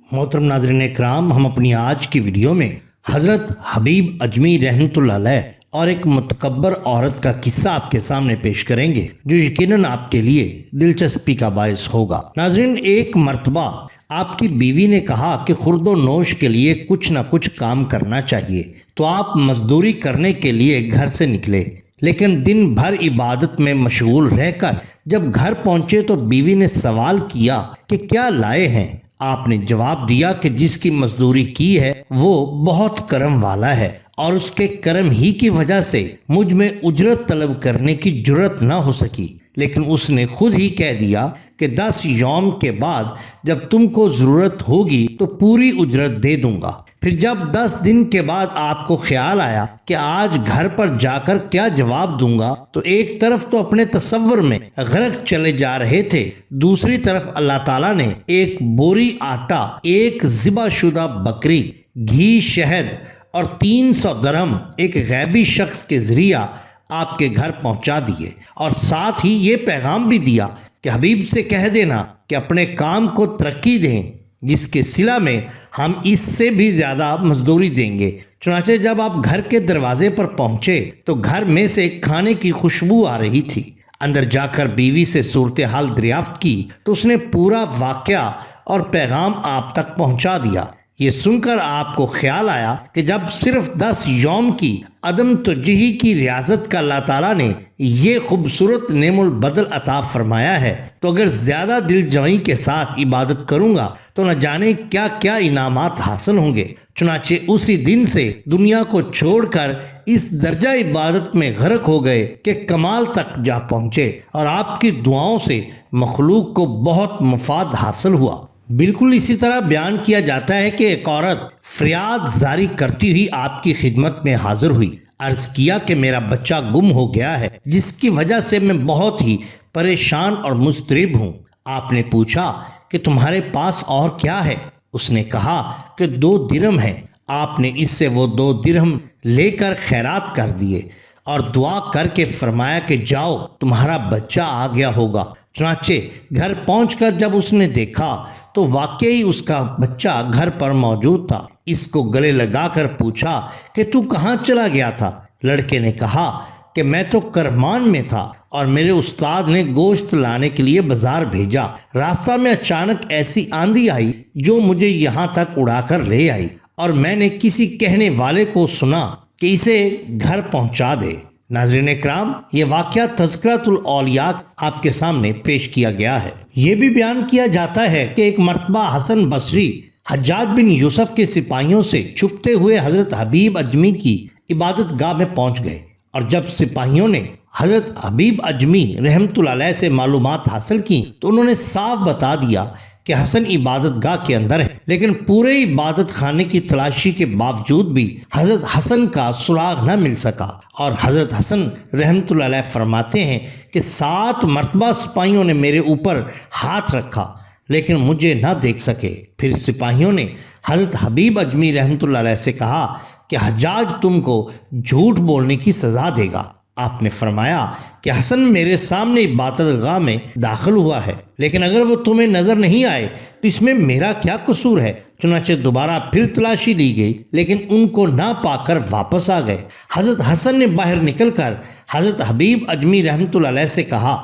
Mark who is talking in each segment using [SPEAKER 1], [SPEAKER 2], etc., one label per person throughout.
[SPEAKER 1] मोहतरम नाज़रीन इकराम, हम अपनी आज की वीडियो में हज़रत हबीब अजमी रहमतुल्लाह अलैह और एक मुतकब्बर औरत का किस्सा आपके सामने पेश करेंगे जो यकीनन आपके लिए दिलचस्पी का बायस होगा। नाज़रीन, एक मर्तबा आपकी बीवी ने कहा कि खुर्दो नोश के लिए कुछ ना कुछ काम करना चाहिए, तो आप मजदूरी करने के लिए घर से निकले, लेकिन दिन भर इबादत में मशगूल रहकर जब घर पहुंचे तो बीवी ने सवाल किया कि क्या लाए हैं। आपने जवाब दिया कि जिसकी मजदूरी की है वो बहुत करम वाला है और उसके करम ही की वजह से मुझ में उजरत तलब करने की जुर्रत न हो सकी, लेकिन उसने खुद ही कह दिया कि 10 यौम के बाद जब तुमको ज़रूरत होगी तो पूरी उजरत दे दूंगा। फिर जब 10 दिन के बाद आपको ख्याल आया कि आज घर पर जाकर क्या जवाब दूंगा, तो एक तरफ तो अपने तसव्वुर में गर्क चले जा रहे थे, दूसरी तरफ अल्लाह ताला ने एक बोरी आटा, एक ज़िबा शुदा बकरी, घी, शहद और 300 दरहम एक गैबी शख्स के जरिया आपके घर पहुंचा दिए और साथ ही ये पैगाम भी दिया कि हबीब से कह देना कि अपने काम को तरक्की दें, जिसके सिला में हम इससे भी ज़्यादा मजदूरी देंगे। चुनाचे जब आप घर के दरवाजे पर पहुंचे तो घर में से खाने की खुशबू आ रही थी। अंदर जाकर बीवी से सूरत हाल दरियाफ्त की तो उसने पूरा वाक़या और पैगाम आप तक पहुंचा दिया। ये सुनकर आपको ख्याल आया कि जब सिर्फ 10 यौम की अदम तजही की रियासत का अल्लाह ताला ने ये खूबसूरत नेमुल बदल अता फरमाया है, तो अगर ज़्यादा दिल जवाई के साथ इबादत करूँगा तो न जाने क्या क्या इनामात हासिल होंगे। चुनाचे उसी दिन से दुनिया को छोड़कर इस दर्जा इबादत में गर्क हो गए कि कमाल तक जा पहुँचे और आपकी दुआओं से मखलूक को बहुत मुफाद हासिल हुआ। बिल्कुल इसी तरह बयान किया जाता है कि एक औरत फरियाद जारी करती हुई आपकी खिदमत में हाजिर हुई। अर्ज किया कि मेरा बच्चा गुम हो गया है, जिसकी वजह से मैं बहुत ही परेशान और मुस्तरिब हूँ। आपने पूछा कि तुम्हारे पास और क्या है? उसने कहा कि 2 दिरहम है। आपने इससे वो 2 दिरहम लेकर खैरात कर दिए और दुआ करके फरमाया कि जाओ, तुम्हारा बच्चा आ गया होगा। चुनाचे घर पहुंचकर जब उसने देखा तो वाकई उसका बच्चा घर पर मौजूद था। इसको गले लगाकर पूछा कि तू कहाँ चला गया था? लड़के ने कहा कि मैं तो करमान में था और मेरे उस्ताद ने गोश्त लाने के लिए बाजार भेजा। रास्ता में अचानक ऐसी आंधी आई जो मुझे यहाँ तक उड़ाकर ले आई और मैंने किसी कहने वाले को सुना कि इसे घर पहुँचा दे। नाज़रीन इकराम, ये वाक़या तज़किरतुल औलिया आपके सामने पेश किया गया है। ये भी बयान किया जाता है कि एक मर्तबा हसन बसरी हज्जाज बिन यूसुफ के सिपाहियों से छुपते हुए हज़रत हबीब अजमी की इबादत गाह में पहुंच गए और जब सिपाहियों ने हज़रत हबीब अजमी रहमतुल्लाह अलैह से मालूमात हासिल की तो उन्होंने साफ बता दिया कि हसन इबादत गाह के अंदर है, लेकिन पूरे इबादत खाने की तलाशी के बावजूद भी हज़रत हसन का सुराग न मिल सका और हज़रत हसन रहमतुल्लाह अलैह फरमाते हैं कि 7 मरतबा सिपाहियों ने मेरे ऊपर हाथ रखा लेकिन मुझे न देख सके। फिर सिपाहियों ने हज़रत हबीब अजमी रहमतुल्लाह अलैह से कहा कि हज्जाज तुमको झूठ बोलने की सज़ा देगा। आपने फरमाया कि हसन मेरे सामने इबादत गाह में दाखिल हुआ है, लेकिन अगर वो तुम्हें नजर नहीं आए तो इसमें मेरा क्या कसूर है? चुनाचे दोबारा फिर तलाशी ली गई, लेकिन उनको ना पाकर वापस आ गए। हजरत हसन ने बाहर निकलकर हजरत हबीब अजमी रहमतुल्लाह अलैह से कहा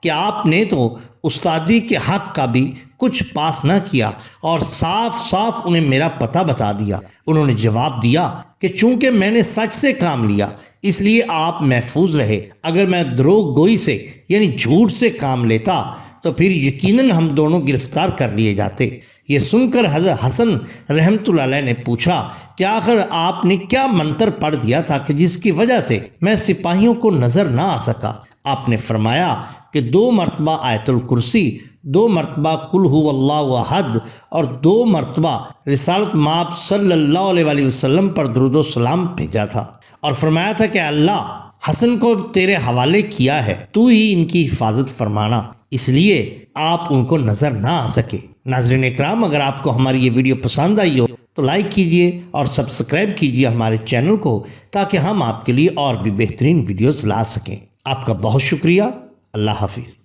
[SPEAKER 1] कि आपने तो उस्तादी के हक का भी कुछ पास ना किया और साफ साफ उन्हें मेरा पता बता दिया। उन्होंने जवाब दिया कि चूंकि मैंने सच से काम लिया इसलिए आप महफूज रहे। अगर मैं द्रोह गोई से यानी झूठ से काम लेता तो फिर यकीनन हम दोनों गिरफ्तार कर लिए जाते। ये सुनकर हज़रत हसन रहमतुल्लाह अलैह ने पूछा कि आखिर आपने क्या मंत्र पढ़ दिया था कि जिसकी वजह से मैं सिपाहियों को नजर ना आ सका? आपने फरमाया कि 2 मरतबा आयतुल कुर्सी, 2 मरतबा कुल हुवल्लाहु अहद और 2 मरतबा रिसालत माब सल्लल्लाहु अलैहि वसल्लम पर दुरूद व सलाम भेजा था और फरमाया था कि अल्लाह हसन को तेरे हवाले किया है, तू ही इनकी हिफाजत फरमाना, इसलिए आप उनको नजर ना आ सके। नाज़रीन इकराम, अगर आपको हमारी ये वीडियो पसंद आई हो तो लाइक कीजिए और सब्सक्राइब कीजिए हमारे चैनल को, ताकि हम आपके लिए और भी बेहतरीन वीडियोस ला सकें। आपका बहुत शुक्रिया। अल्लाह हाफिज़।